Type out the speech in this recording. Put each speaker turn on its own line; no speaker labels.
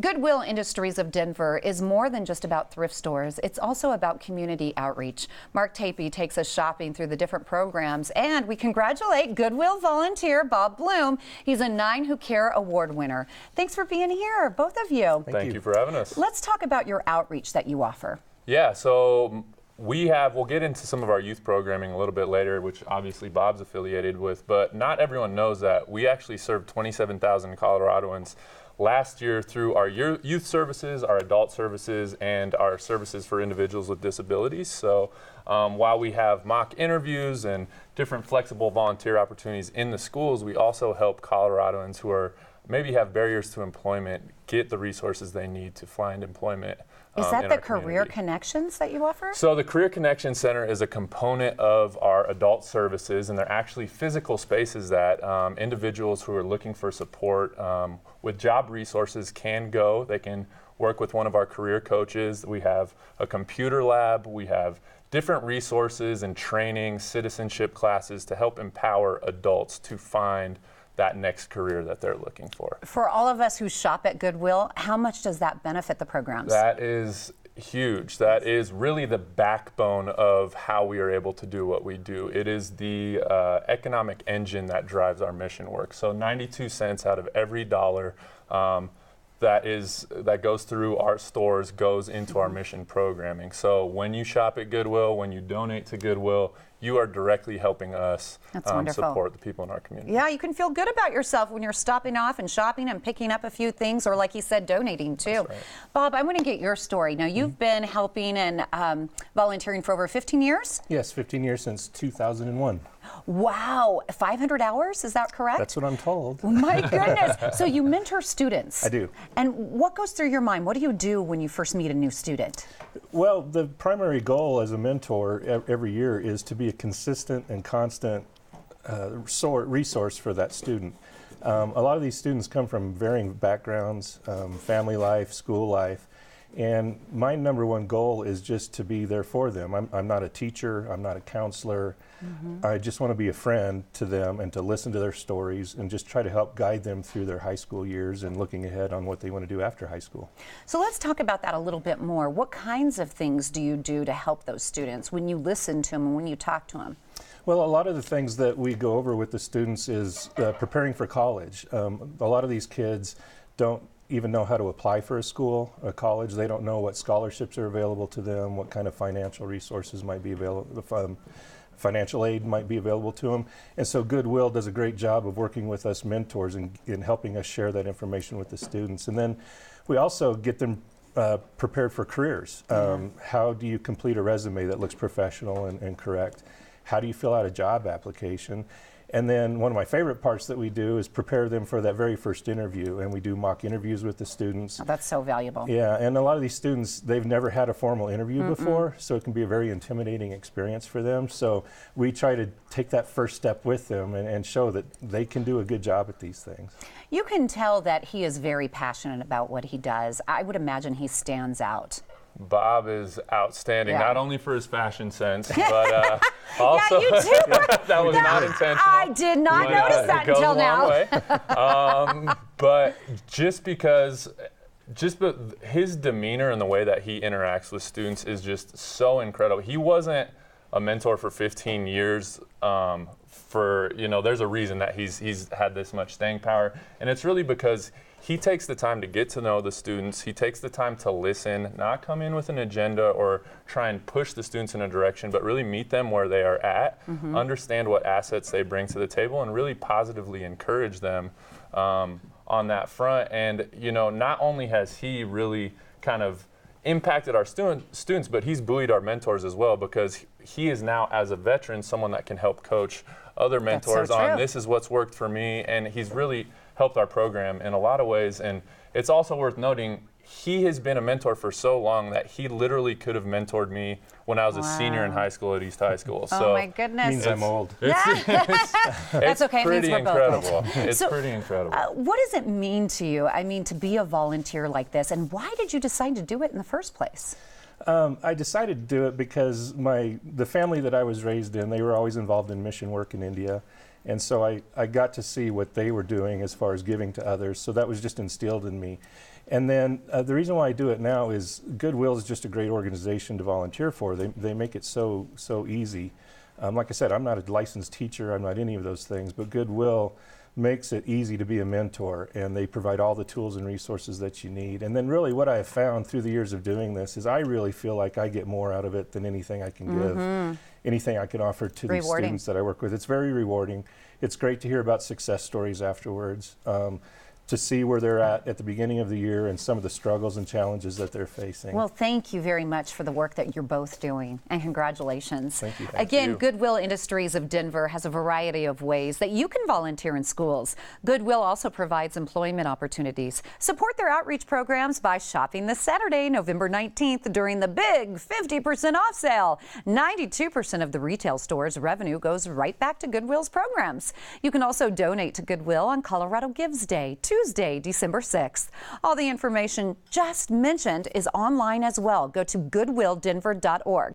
Goodwill Industries of Denver is more than just about thrift stores. It's also about community outreach. Mark Tapey takes us shopping through the different programs, and we congratulate Goodwill volunteer Bob Bloom. He's a 9 Who Care Award winner. Thanks for being here, both of you.
Thank you for having us.
Let's talk about your outreach that you offer.
Yeah, so we'll get into some of our youth programming a little bit later, which obviously Bob's affiliated with, but not everyone knows that we actually served 27,000 Coloradoans last year through our youth services, our adult services, and our services for individuals with disabilities. So while we have mock interviews and different flexible volunteer opportunities in the schools, we also help Coloradoans who are maybe have barriers to employment get the resources they need to find employment.
Is that the Career Connections that you offer?
So the Career Connection Center is a component of our adult services, and they're actually physical spaces that individuals who are looking for support with job resources can go. They can work with one of our career coaches. We have a computer lab. We have different resources and training, citizenship classes to help empower adults to find that next career that they're looking for.
For all of us who shop at Goodwill, how much does that benefit the programs?
That is huge. That is really the backbone of how we are able to do what we do. It is the economic engine that drives our mission work. So 92 cents out of every dollar that goes through our stores goes into our mission programming. So when you shop at Goodwill, when you donate to Goodwill, you are directly helping us support the people in our community.
Yeah, you can feel good about yourself when you're stopping off and shopping and picking up a few things, or like he said, donating too.
That's right.
Bob, I want to get your story. Now, you've been helping and volunteering for over 15 years?
Yes, 15 years since 2001.
Wow, 500 hours, is that correct?
That's what I'm told.
My goodness. So you mentor students.
I do.
And what goes through your mind? What do you do when you first meet a new student?
Well, the primary goal as a mentor every year is to be a consistent and constant resource for that student. A lot of these students come from varying backgrounds, family life, school life, and my number one goal is just to be there for them. I'm not a teacher, I'm not a counselor. I just want to be a friend to them and to listen to their stories and just try to help guide them through their high school years and looking ahead on what they want to do after high school.
So let's talk about that a little bit more. What kinds of things do you do to help those students when you listen to them and when you talk to them?
Well, a lot of the things that we go over with the students is preparing for college. A lot of these kids don't even know how to apply for a college. They don't know what scholarships are available to them, what kind of financial resources might be available, financial aid might be available to them. And so Goodwill does a great job of working with us mentors in helping us share that information with the students. And then we also get them prepared for careers. How do you complete a resume that looks professional and correct? How do you fill out a job application? And then one of my favorite parts that we do is prepare them for that very first interview, and we do mock interviews with the students.
Oh, that's so valuable.
Yeah, and a lot of these students, they've never had a formal interview before, so it can be a very intimidating experience for them. So we try to take that first step with them and show that they can do a good job at these things.
You can tell that he is very passionate about what he does. I would imagine he stands out.
Bob is outstanding, not only for his fashion sense, but also
yeah, you do.
that was not intentional.
I did not notice that until now.
But his demeanor and the way that he interacts with students is just so incredible. He wasn't a mentor for 15 years. There's a reason that he's had this much staying power, and it's really because he takes the time to get to know the students. He takes the time to listen, not come in with an agenda or try and push the students in a direction, but really meet them where they are at, understand what assets they bring to the table, and really positively encourage them on that front. And not only has he really kind of impacted our students, but he's buoyed our mentors as well, because he is now, as a veteran, someone that can help coach other mentors on this is what's worked for me, and he's really helped our program in a lot of ways. And it's also worth noting, he has been a mentor for so long that he literally could have mentored me when I was a senior in high school at East High School.
Oh, my goodness.
Means I'm old.
That's okay.
It's pretty incredible. It's
So,
pretty incredible.
What does it mean to you, to be a volunteer like this, and why did you decide to do it in the first place?
I decided to do it because the family that I was raised in, they were always involved in mission work in India. And so I got to see what they were doing as far as giving to others. So that was just instilled in me. And then the reason why I do it now is Goodwill is just a great organization to volunteer for. They make it so easy. Like I said, I'm not a licensed teacher, I'm not any of those things, but Goodwill makes it easy to be a mentor, and they provide all the tools and resources that you need. And then really what I have found through the years of doing this is I really feel like I get more out of it than anything I can give, anything I can offer to these students that I work with. It's very rewarding. It's great to hear about success stories afterwards. To see where they're at the beginning of the year and some of the struggles and challenges that they're facing.
Well, thank you very much for the work that you're both doing, and congratulations.
Thank you.
Again, Goodwill Industries of Denver has a variety of ways that you can volunteer in schools. Goodwill also provides employment opportunities. Support their outreach programs by shopping this Saturday, November 19th, during the big 50% off sale. 92% of the retail store's revenue goes right back to Goodwill's programs. You can also donate to Goodwill on Colorado Gives Day, Tuesday, December 6th. All the information just mentioned is online as well. Go to goodwilldenver.org.